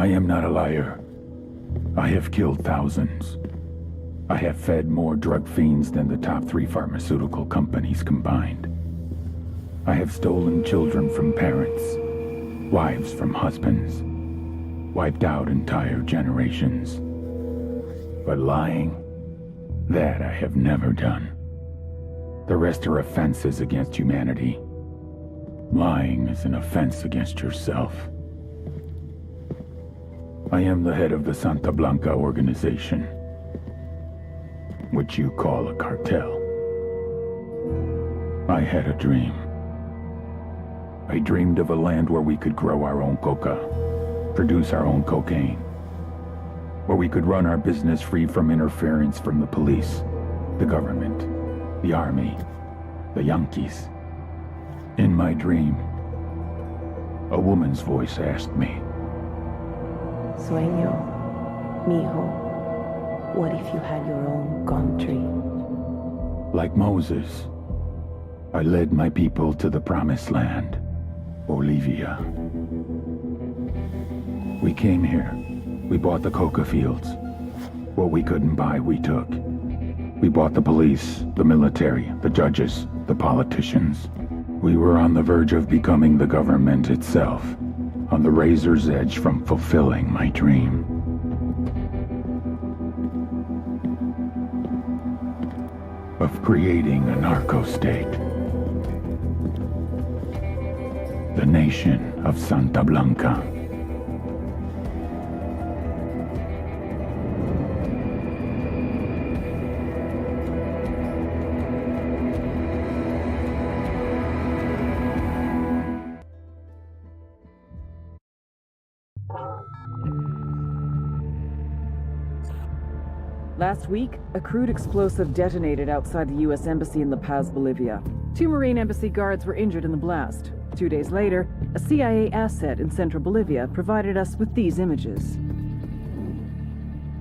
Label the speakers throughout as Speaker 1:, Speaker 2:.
Speaker 1: I am not a liar. I have killed thousands. I have fed more drug fiends than the top 3 pharmaceutical companies combined. I have stolen children from parents, wives from husbands, wiped out entire generations. But lying, that I have never done. The rest are offenses against humanity. Lying is an offense against yourself. I am the head of the Santa Blanca organization, which you call a cartel. I had a dream. I dreamed of a land where we could grow our own coca, produce our own cocaine, where we could run our business free from interference from the police, the government, the army, the Yankees. In my dream, a woman's voice asked me,
Speaker 2: Sueño, mijo, what if you had your own country?
Speaker 1: like Moses, I led my people to the promised land, Bolivia. We came here. We bought the coca fields. What we couldn't buy, we took. We bought the police, the military, the judges, the politicians. We were on the verge of becoming the government itself, on the razor's edge from fulfilling my dream. Of creating a narco-state. The nation of Santa Blanca.
Speaker 3: Last week, a crude explosive detonated outside the U.S. Embassy in La Paz, Bolivia. 2 Marine Embassy guards were injured in the blast. 2 days later, a CIA asset in central Bolivia provided us with these images.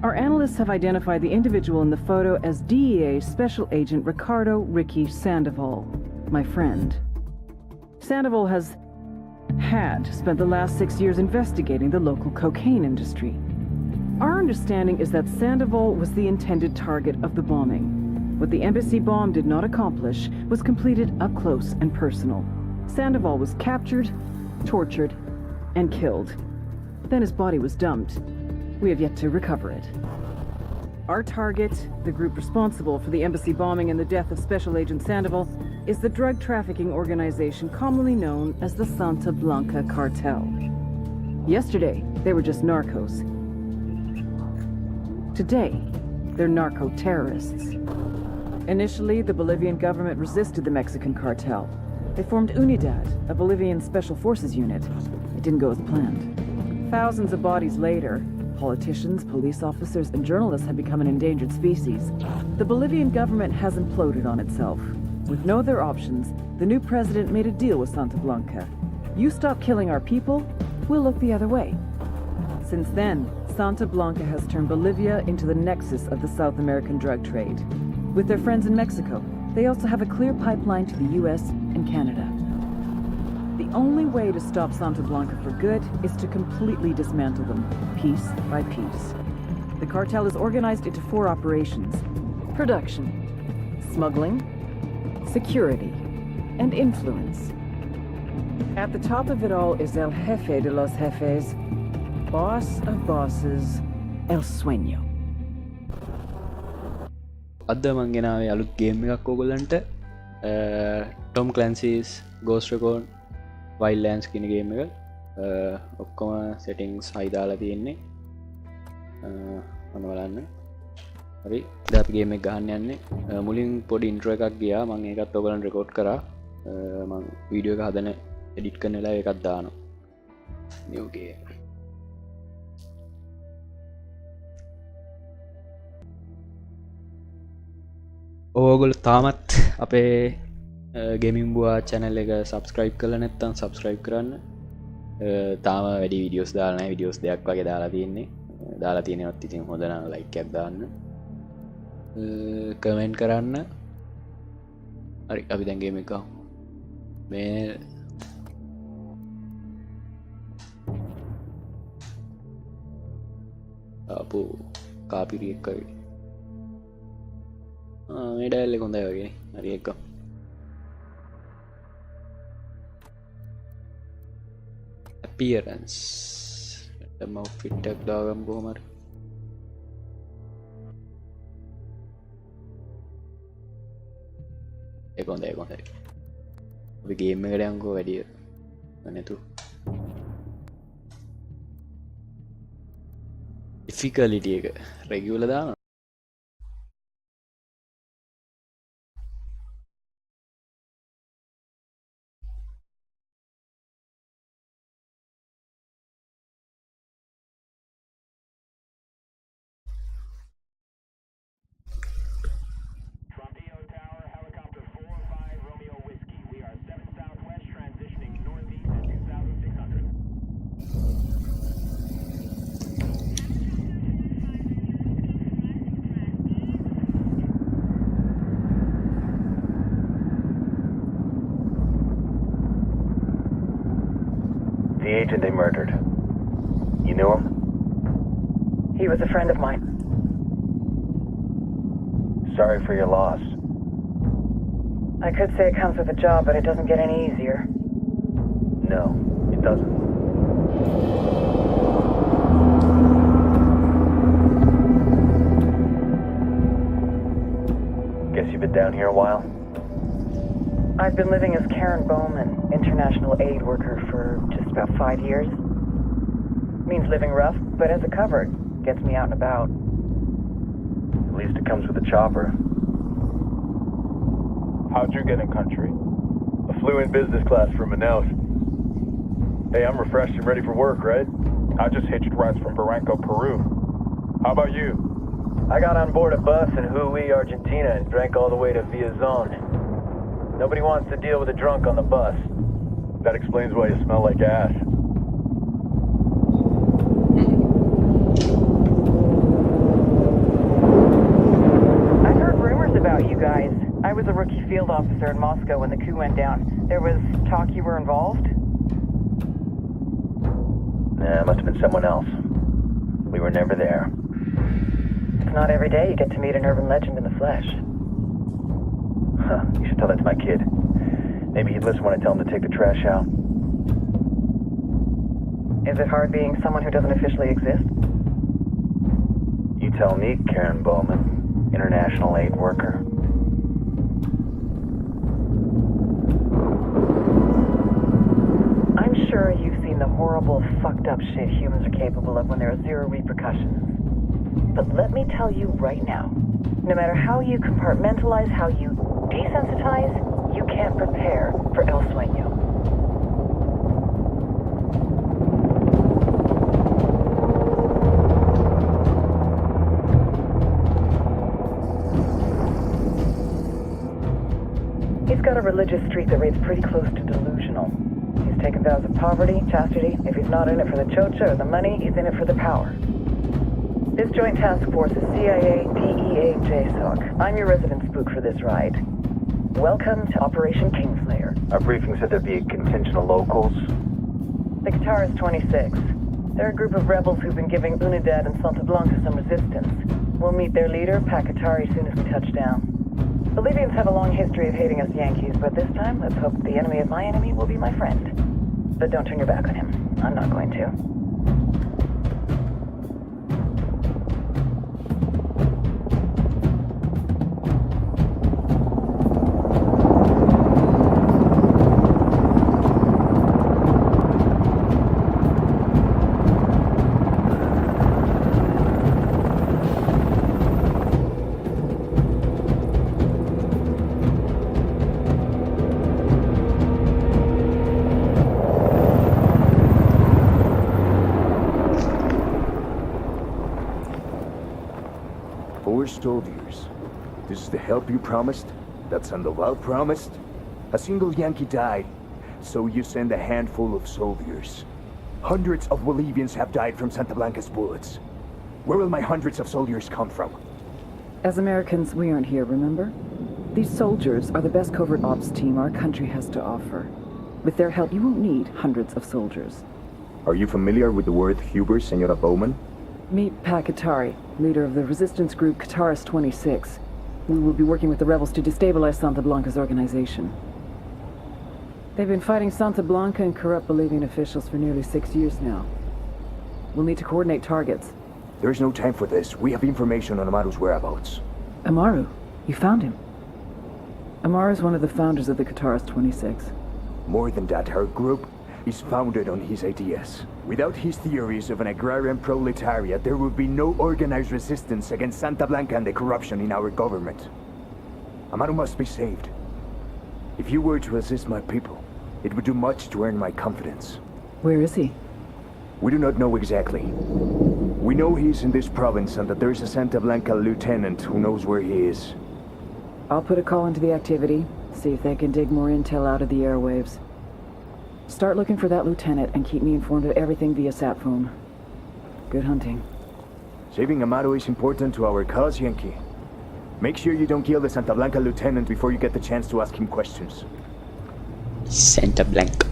Speaker 3: Our analysts have identified the individual in the photo as DEA Special Agent Ricardo Ricky Sandoval, my friend. Sandoval had spent the last 6 years investigating the local cocaine industry. Our understanding is that Sandoval was the intended target of the bombing. What the embassy bomb did not accomplish was completed up close and personal. Sandoval was captured, tortured, and killed. Then his body was dumped. We have yet to recover it. Our target, the group responsible for the embassy bombing and the death of Special Agent Sandoval, is the drug trafficking organization commonly known as the Santa Blanca Cartel. Yesterday, they were just narcos. Today, they're narco-terrorists. Initially, the Bolivian government resisted the Mexican cartel. They formed UNIDAD, a Bolivian special forces unit. It didn't go as planned. Thousands of bodies later, politicians, police officers, and journalists have become an endangered species. The Bolivian government has imploded on itself. With no other options, the new president made a deal with Santa Blanca. You stop killing our people, we'll look the other way. Since then, Santa Blanca has turned Bolivia into the nexus of the South American drug trade. With their friends in Mexico, they also have a clear pipeline to the US and Canada. The only way to stop Santa Blanca for good is to completely dismantle them, piece by piece. The cartel is organized into 4 operations: production, smuggling, security, and influence. At the top of it all is El Jefe de los Jefes, boss of bosses, El Sueño.
Speaker 4: අද මං ගෙනාවේ අලුත් game එකක් ඕගොල්ලන්ට Tom Clancy's Ghost Recon Wildlands කියන game එක ඔක්කොම settings හයි දාලා තියෙන්නේ මම බලන්න හරි දැන් අපි ගේම් එක ගහන්න යන්නේ මුලින් පොඩි intro එකක් ගියා මම ඒකත් ඔයගොල්ලන්ට රෙකෝඩ් කරා මම වීඩියෝ එක හදන එඩිට් කරන වෙලාවේ එකක් දානවා new game ඕගොල්ලෝ තාමත් අපේ ගේමින් බුවා channel එක subscribe කරලා නැත්නම් subscribe කරන්න තාම වැඩි videos දාලා නැහැ videos දෙකක් වගේ දාලා තියෙනවත් ඉතින් හොඳ නම් like එකක් දාන්න comment කරන්න හරි අපි දැන් ගේම් එක ගමු මේ අපෝ කාපිරි එක්ක මේ ඩයල් එක හොඳයි වගේ හරි එක appearance රැන්ඩම් outfit එකක් දාගමු කොහොම හරි ඒක හොඳයි අපි ගේම් එකට යන්කෝ වැඩිය නැතු difficulty එක regular දානවා
Speaker 5: The agent they murdered. You knew him?
Speaker 6: He was a friend of mine.
Speaker 5: Sorry for your loss.
Speaker 6: I could say it comes with a job, but it doesn't get any easier.
Speaker 5: No, it doesn't. Guess you've been down here a while?
Speaker 6: I've been living as Karen Bowman, international aid worker, for just about 5 years. Means living rough, but as a covered. Gets me out and about.
Speaker 5: At least it comes with a chopper.
Speaker 7: How'd you get in country?
Speaker 5: I flew in business class from Manaus. Hey, I'm refreshed and ready for work, right?
Speaker 7: I just hitched rides from Barranco, Peru. How about you?
Speaker 5: I got on board a bus in Hui, Argentina, and drank all the way to Villazon. Nobody wants to deal with a drunk on the bus. That explains why you smell like ass.
Speaker 6: I've heard rumors about you guys. I was a rookie field officer in Moscow when the coup went down. There was talk you were involved?
Speaker 5: Nah, it must have been someone else. We were never there.
Speaker 6: It's not every day you get to meet an urban legend in the flesh.
Speaker 5: Huh, you should tell that to my kid. Maybe he'd listen when I tell him to take the trash out.
Speaker 6: Is it hard being someone who doesn't officially exist?
Speaker 5: You tell me, Karen Bowman, international aid worker.
Speaker 6: I'm sure you've seen the horrible, fucked up shit humans are capable of when there are zero repercussions. But let me tell you right now, no matter how you compartmentalize, how you desensitize, you can't prepare for El Sueño. He's got a religious streak that rates pretty close to delusional. He's taken vows of poverty, chastity. If he's not in it for the chocha or the money, he's in it for the power. This joint task force is CIA, DEA, JSOC. I'm your resident spook for this ride. Welcome to Operation Kingslayer.
Speaker 5: Our briefing said there'd be a contingent of locals.
Speaker 6: The Qatar is 26. They're a group of rebels who've been giving Unidad and Santa Blanca some resistance. We'll meet their leader, Pakatari, as soon as we touch down. Bolivians have a long history of hating us Yankees, but this time, let's hope the enemy of my enemy will be my friend. But don't turn your back on him. I'm not going to.
Speaker 8: Soldiers. This is the help you promised? That Sandoval promised? A single Yankee died, so you send a handful of soldiers. Hundreds of Bolivians have died from Santa Blanca's bullets. Where will my hundreds of soldiers come from?
Speaker 3: As Americans, we aren't here, remember? These soldiers are the best covert ops team our country has to offer. With their help, you won't need hundreds of soldiers.
Speaker 8: Are you familiar with the word hubris, Senora Bowman?
Speaker 3: Meet Pakatari, leader of the resistance group Kataris 26. We will be working with the rebels to destabilize Santa Blanca's organization. They've been fighting Santa Blanca and corrupt Bolivian officials for nearly 6 years now. We'll need to coordinate targets.
Speaker 8: There's no time for this. We have information on Amaru's whereabouts.
Speaker 3: Amaru, you found him. Amaru is one of the founders of the Kataris 26.
Speaker 8: More than that, her group is founded on his ideas. Without his theories of an agrarian proletariat, there would be no organized resistance against Santa Blanca and the corruption in our government. Amaru must be saved. If you were to assist my people, it would do much to earn my confidence.
Speaker 3: Where is he?
Speaker 8: We do not know exactly. We know he's in this province and that there's a Santa Blanca lieutenant who knows where he is.
Speaker 3: I'll put a call into the activity, see if they can dig more intel out of the airwaves. Start looking for that lieutenant and keep me informed of everything via sat phone. Good hunting.
Speaker 8: Saving Amaru is important to our cause, Yankee. Make sure you don't kill the Santa Blanca lieutenant before you get the chance to ask him questions.
Speaker 4: Santa Blanca.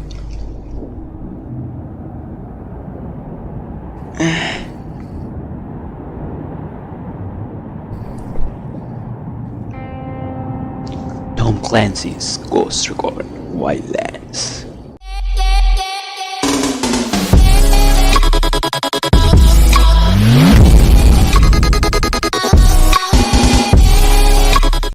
Speaker 4: Tom Clancy's Ghost Recon Wildlands.